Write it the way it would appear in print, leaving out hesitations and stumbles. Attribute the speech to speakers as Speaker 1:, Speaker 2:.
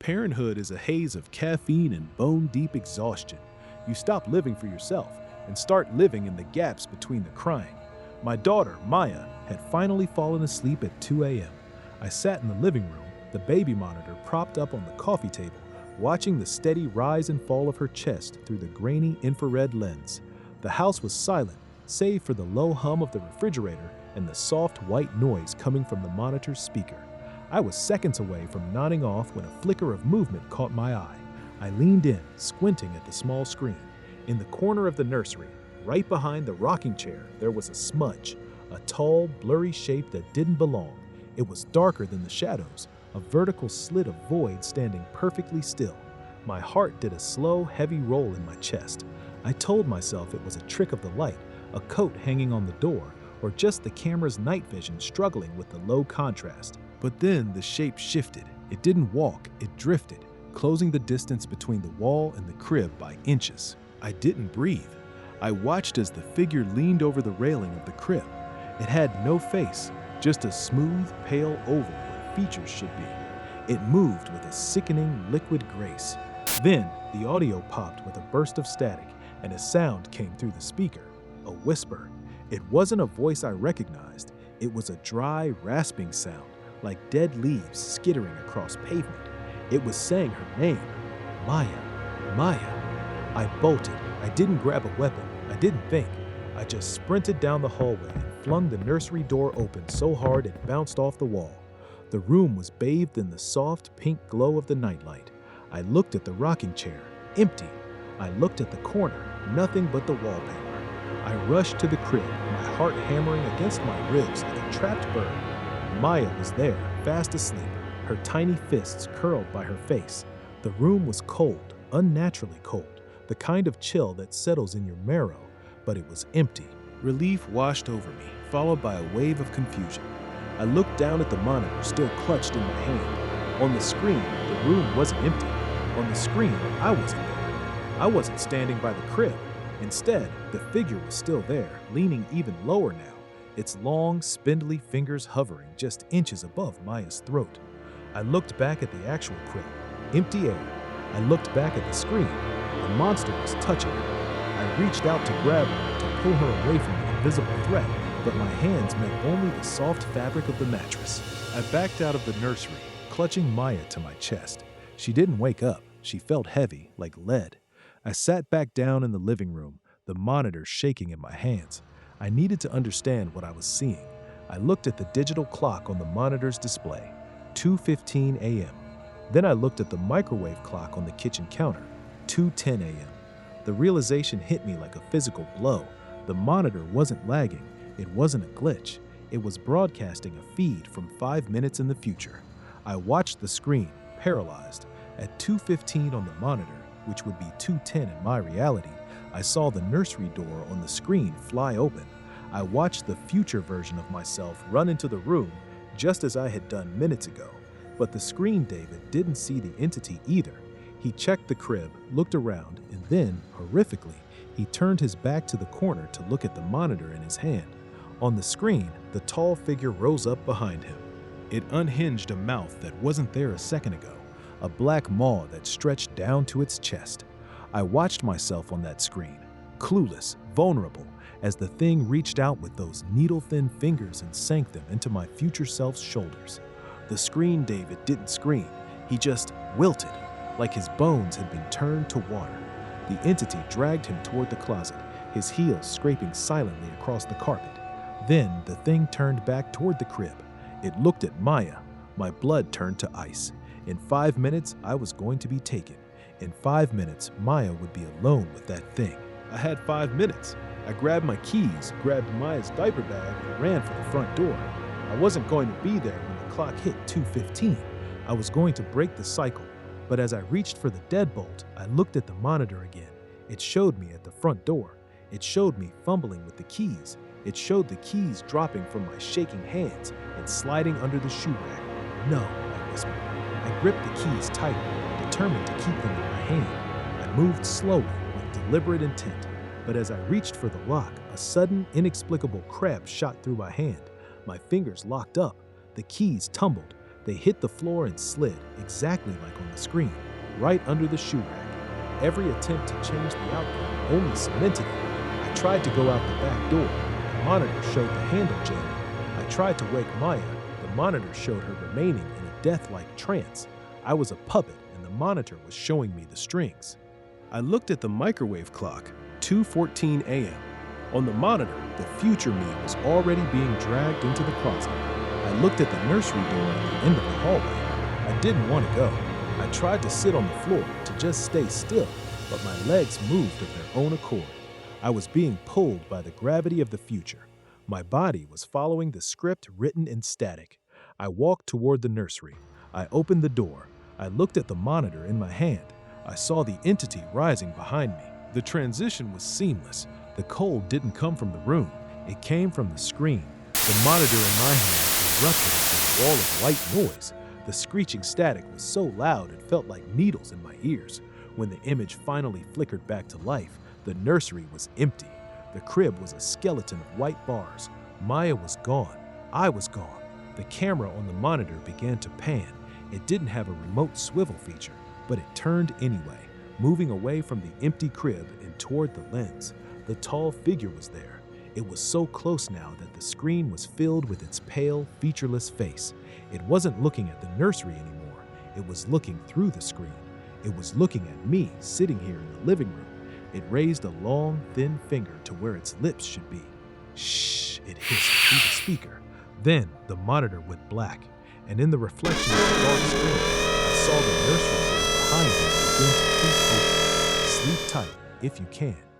Speaker 1: Parenthood is a haze of caffeine and bone-deep exhaustion. You stop living for yourself and start living in the gaps between the crying. My daughter, Maya, had finally fallen asleep at 2 a.m. I sat in the living room, the baby monitor propped up on the coffee table, watching the steady rise and fall of her chest through the grainy infrared lens. The house was silent, save for the low hum of the refrigerator and the soft white noise coming from the monitor's speaker. I was seconds away from nodding off when a flicker of movement caught my eye. I leaned in, squinting at the small screen. In the corner of the nursery, right behind the rocking chair, there was a smudge, a tall, blurry shape that didn't belong. It was darker than the shadows, a vertical slit of void standing perfectly still. My heart did a slow, heavy roll in my chest. I told myself it was a trick of the light, a coat hanging on the door, or just the camera's night vision struggling with the low contrast. But then the shape shifted. It didn't walk, it drifted, closing the distance between the wall and the crib by inches. I didn't breathe. I watched as the figure leaned over the railing of the crib. It had no face, just a smooth, pale oval where features should be. It moved with a sickening, liquid grace. Then, the audio popped with a burst of static, and a sound came through the speaker. A whisper. It wasn't a voice I recognized. It was a dry, rasping sound, like dead leaves skittering across pavement. It was saying her name. Maya. Maya. I bolted. I didn't grab a weapon. I didn't think. I just sprinted down the hallway and flung the nursery door open so hard it bounced off the wall. The room was bathed in the soft, pink glow of the nightlight. I looked at the rocking chair. Empty. I looked at the corner. Nothing but the wallpaper. I rushed to the crib, my heart hammering against my ribs like a trapped bird. Maya was there, fast asleep, her tiny fists curled by her face. The room was cold, unnaturally cold, the kind of chill that settles in your marrow, but it was empty. Relief washed over me, followed by a wave of confusion. I looked down at the monitor still clutched in my hand. On the screen, the room wasn't empty. On the screen, I wasn't there. I wasn't standing by the crib. Instead, the figure was still there, leaning even lower now, its long, spindly fingers hovering just inches above Maya's throat. I looked back at the actual crib. Empty air. I looked back at the screen. The monster was touching her. I reached out to grab her, to pull her away from the invisible threat, but my hands met only the soft fabric of the mattress. I backed out of the nursery, clutching Maya to my chest. She didn't wake up. She felt heavy, like lead. I sat back down in the living room, the monitor shaking in my hands. I needed to understand what I was seeing. I looked at the digital clock on the monitor's display, 2:15 a.m. Then I looked at the microwave clock on the kitchen counter, 2:10 a.m. The realization hit me like a physical blow. The monitor wasn't lagging. It wasn't a glitch. It was broadcasting a feed from 5 minutes in the future. I watched the screen, paralyzed. At 2:15 on the monitor, which would be 2:10 in my reality, I saw the nursery door on the screen fly open. I watched the future version of myself run into the room just as I had done minutes ago. But the screen David didn't see the entity either. He checked the crib, looked around, and then, horrifically, he turned his back to the corner to look at the monitor in his hand. On the screen, the tall figure rose up behind him. It unhinged a mouth that wasn't there a second ago, a black maw that stretched down to its chest. I watched myself on that screen, clueless, vulnerable, as the thing reached out with those needle-thin fingers and sank them into my future self's shoulders. The screen David didn't scream. He just wilted, like his bones had been turned to water. The entity dragged him toward the closet, his heels scraping silently across the carpet. Then the thing turned back toward the crib. It looked at Maya. My blood turned to ice. In 5 minutes, I was going to be taken. In 5 minutes, Maya would be alone with that thing. I had 5 minutes. I grabbed my keys, grabbed Maya's diaper bag, and ran for the front door. I wasn't going to be there when the clock hit 2:15. I was going to break the cycle. But as I reached for the deadbolt, I looked at the monitor again. It showed me at the front door. It showed me fumbling with the keys. It showed the keys dropping from my shaking hands and sliding under the shoe rack. No, I whispered. I gripped the keys tighter, determined to keep them in my hand. I moved slowly, with deliberate intent. But as I reached for the lock, a sudden, inexplicable cramp shot through my hand. My fingers locked up. The keys tumbled. They hit the floor and slid, exactly like on the screen, right under the shoe rack. Every attempt to change the outcome only cemented it. I tried to go out the back door. The monitor showed the handle jamming. I tried to wake Maya. The monitor showed her remaining in a death-like trance. I was a puppet, and the monitor was showing me the strings. I looked at the microwave clock, 2:14 a.m. On the monitor, the future me was already being dragged into the closet. I looked at the nursery door at the end of the hallway. I didn't want to go. I tried to sit on the floor to just stay still, but my legs moved of their own accord. I was being pulled by the gravity of the future. My body was following the script written in static. I walked toward the nursery. I opened the door. I looked at the monitor in my hand. I saw the entity rising behind me. The transition was seamless. The cold didn't come from the room. It came from the screen. The monitor in my hand erupted into a wall of white noise. The screeching static was so loud it felt like needles in my ears. When the image finally flickered back to life, the nursery was empty. The crib was a skeleton of white bars. Maya was gone. I was gone. The camera on the monitor began to pan. It didn't have a remote swivel feature, but it turned anyway, moving away from the empty crib and toward the lens. The tall figure was there. It was so close now that the screen was filled with its pale, featureless face. It wasn't looking at the nursery anymore. It was looking through the screen. It was looking at me, sitting here in the living room. It raised a long, thin finger to where its lips should be. Shh, it hissed through the speaker. Then the monitor went black, and in the reflection of the dark screen, I saw the nursery door behind me begin to creak open. Sleep tight if you can.